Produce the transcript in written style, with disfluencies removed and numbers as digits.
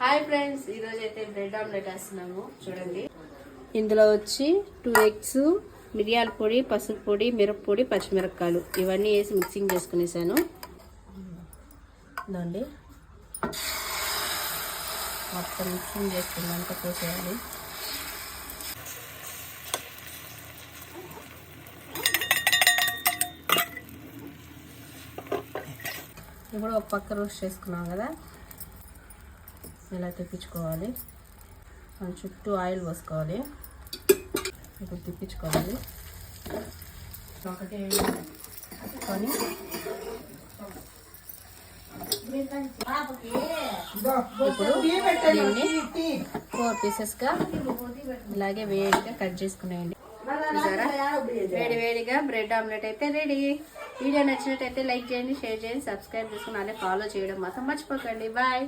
Hi friends, ఈరోజు అయితే bread omelette వేస్తున్నాము. చూడండి, ఇందులో వచ్చి 2 ఎగ్స్, మిరియాల పొడి, పసుపు పొడి, మిరప్పొడి, పచ్చిమిరపకాయలు ఇవన్నీ వేసి మిక్సింగ్ చేసుకునేసాను. ఇదండి మొత్తం మిక్సింగ్ చేసుకున్నాక పోసేయాలి. ఇప్పుడు ఒక పక్క రోస్ట్ చేసుకున్నాం కదా, ఇలా తిప్పించుకోవాలి. మన చుట్టూ ఆయిల్ పోసుకోవాలి. ఇప్పుడు తిప్పించుకోవాలి. ఒకటి కొని ఇప్పుడు దీన్ని 4 పీసెస్గా ఇలాగే వేడిగా కట్ చేసుకునేయండి. వేడిగా బ్రెడ్ ఆమ్లెట్ అయితే రెడీ. వీడియో నచ్చినట్టయితే లైక్ చేయండి, షేర్ చేయండి, సబ్స్క్రైబ్ చేసుకుని అలాగే ఫాలో చేయడం మాత్రం మర్చిపోకండి. బాయ్.